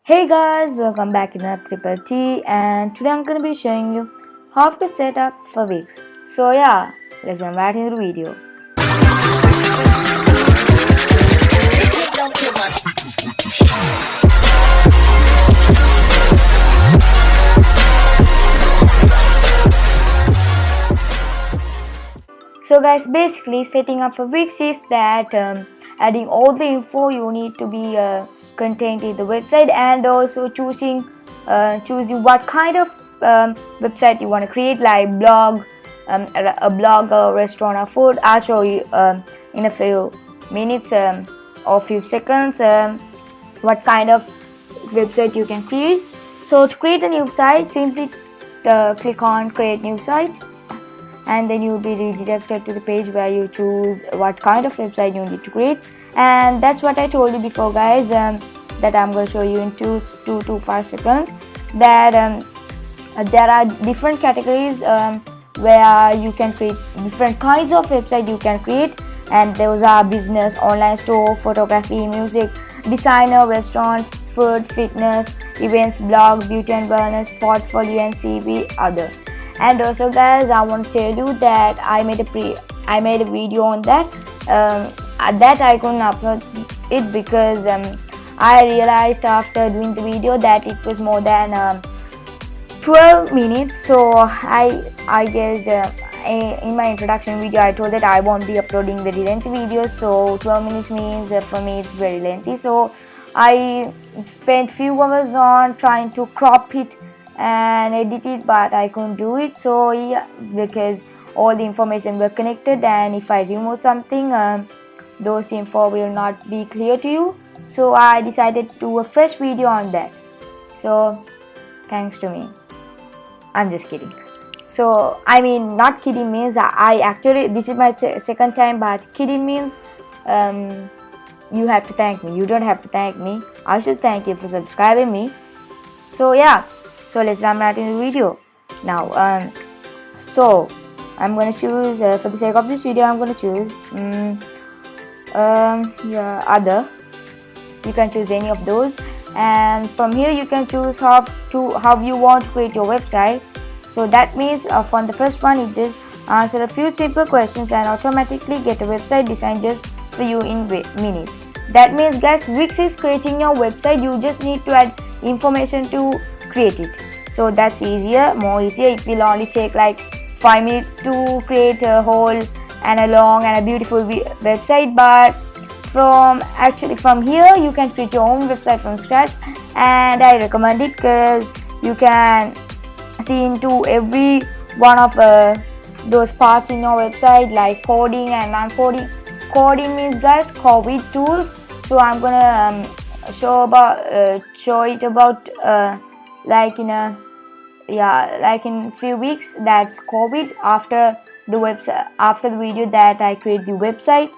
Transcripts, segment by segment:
Hey guys, welcome back in another Triple T, and today I'm gonna be showing you how to set up for Wix. So yeah, let's jump right into the video. So guys, basically setting up for Wix is that adding all the info you need to be contained in the website, and also choosing what kind of website you want to create, like blog, a blog, a restaurant, or food. I'll show you in a few minutes or few seconds what kind of website you can create. So to create a new site, simply click on create new site, and then you will be redirected to the page where you choose what kind of website you need to create. And that's what I told you before, guys, that I'm going to show you in 2 to 5 seconds, that there are different categories where you can create different kinds of website you can create, and those are business, online store, photography, music, designer, restaurant, food, fitness, events, blog, beauty and wellness, portfolio and CV, other. And also guys, I want to tell you that I made a video on that. That I couldn't upload it because I realized after doing the video that it was more than 12 minutes. So I guess in my introduction video I told that I won't be uploading very lengthy videos. So 12 minutes means for me it's very lengthy. So I spent few hours on trying to crop it and edit it, but I couldn't do it. So yeah, because all the information were connected, and if I remove something, those info will not be clear to you. So I decided to do a fresh video on that. So thanks to me. I'm just kidding. So I mean, not kidding means I actually, this is my second time, but kidding means you have to thank me. You don't have to thank me. I should thank you for subscribing me. So yeah. So let's jump right into the video now. So I'm gonna choose for the sake of this video, I'm gonna choose other. You can choose any of those, and from here you can choose how you want to create your website. So that means from the first one, it is answer a few simple questions and automatically get a website designed just for you in minutes. That means guys, Wix is creating your website. You just need to add information to create it. So that's more easier. It will only take like 5 minutes to create a whole and a long and a beautiful website. But from here you can create your own website from scratch, and I recommend it because you can see into every one of those parts in your website, like coding and non-coding. Coding means guys, COVID tools. So I'm gonna show it about like in few weeks. That's COVID, after the video that I create the website.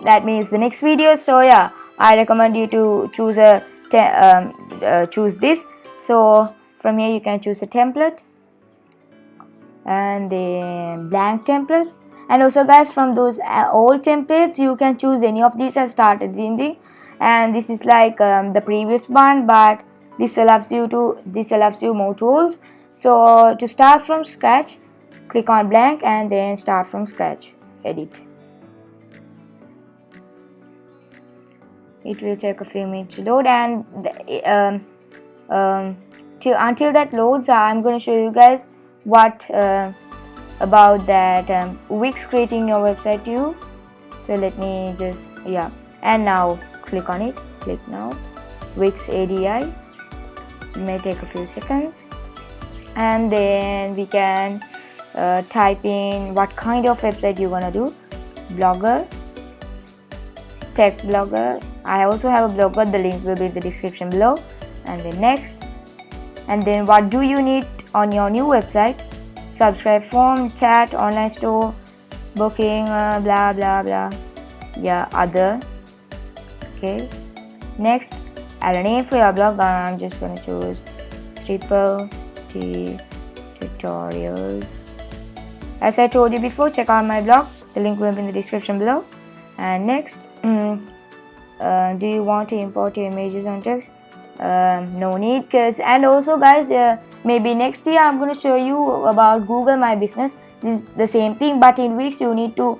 That means the next video. So yeah, I recommend you to choose choose this. So from here you can choose a template and the blank template. And also guys, from those old templates you can choose any of these. I started in the, and this is like the previous one, but this allows you more tools. So to start from scratch, click on blank and then start from scratch, edit. It will take a few minutes to load, and until that loads, I'm going to show you guys what about that Wix creating your website to you. So let me just, yeah, and now click on it. Click now, Wix ADI. It may take a few seconds, and then we can type in what kind of website you wanna do. Blogger, tech blogger. I also have a blogger, the link will be in the description below. And then next, and then what do you need on your new website? Subscribe form, chat, online store, booking, blah blah blah, yeah, other. Okay, next, add a name for your blog. I'm just gonna choose Triple T Tutorials. As I told you before, check out my blog, the link will be in the description below. And next, do you want to import your images and text? no need, because and also guys, maybe next year I'm going to show you about Google My Business. This is the same thing, but in Wix you need to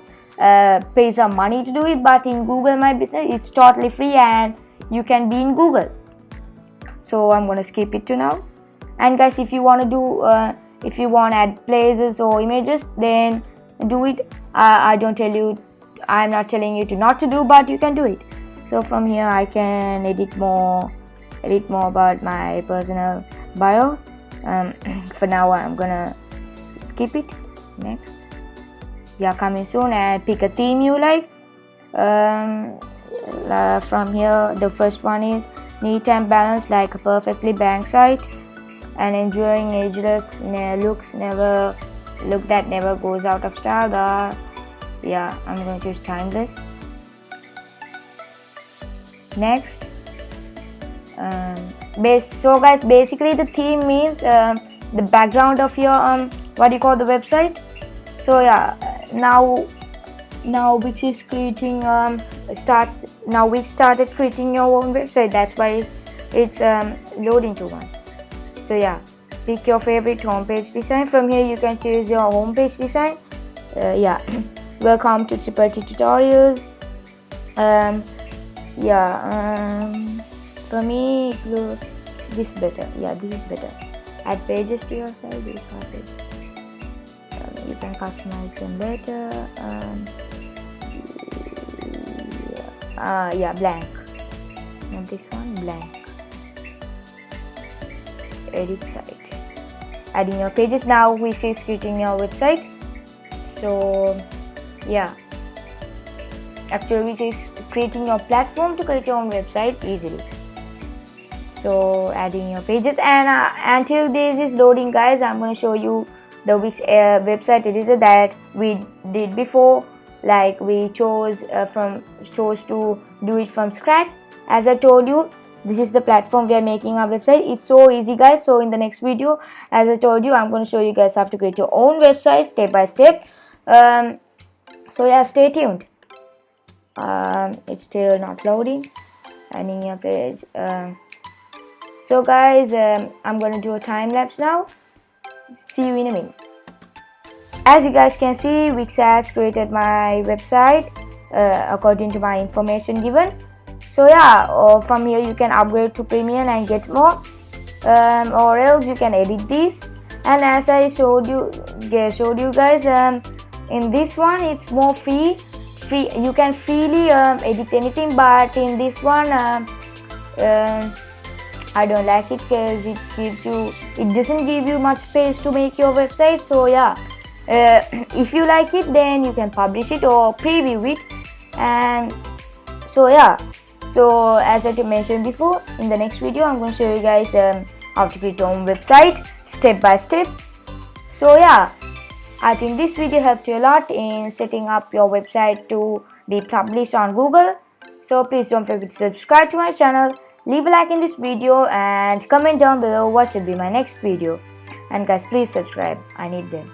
pay some money to do it, but in Google My Business it's totally free and you can be in Google. So I'm going to skip it to now. And guys, if you want to do if you want to add places or images, then do it. I'm not telling you to not to do, but you can do it. So from here I can edit more about my personal bio. For now I'm gonna skip it. Next, coming soon, and pick a theme you like. From here, the first one is neat and balanced, like a perfectly blank site, and enduring ageless look that never goes out of style. I'm going to choose timeless. Next, so guys, basically the theme means the background of your the website. So now Wix is creating Wix started creating your own website. That's why it's loading too much. So pick your favorite homepage design. From here you can choose your homepage design. Welcome to Triple T Tutorials. For me this better. This is better. Add pages to your site. This pages. You can customize them better. Blank. Not this one, blank. Edit site. Adding your pages. Now Wix is creating your website. So actually Wix is creating your platform to create your own website easily. So adding your pages, and until this is loading guys, I'm going to show you the Wix website editor that we did before. Like we chose to do it from scratch. As I told you, this is the platform we are making our website. It's so easy guys. So in the next video, as I told you, I'm going to show you guys how to create your own website step by step. Stay tuned. It's still not loading. Adding your page. So guys, I'm going to do a time lapse now. See you in a minute. As you guys can see, Wix has created my website according to my information given. So from here you can upgrade to premium and get more, or else you can edit these. And as I showed you guys, in this one it's more free. You can freely edit anything, but in this one I don't like it because it doesn't give you much space to make your website. So if you like it, then you can publish it or preview it. And so as I mentioned before, in the next video I'm going to show you guys how to create your own website step by step. So I think this video helped you a lot in setting up your website to be published on Google. So please don't forget to subscribe to my channel, leave a like in this video, and comment down below what should be my next video. And guys, please subscribe, I need them.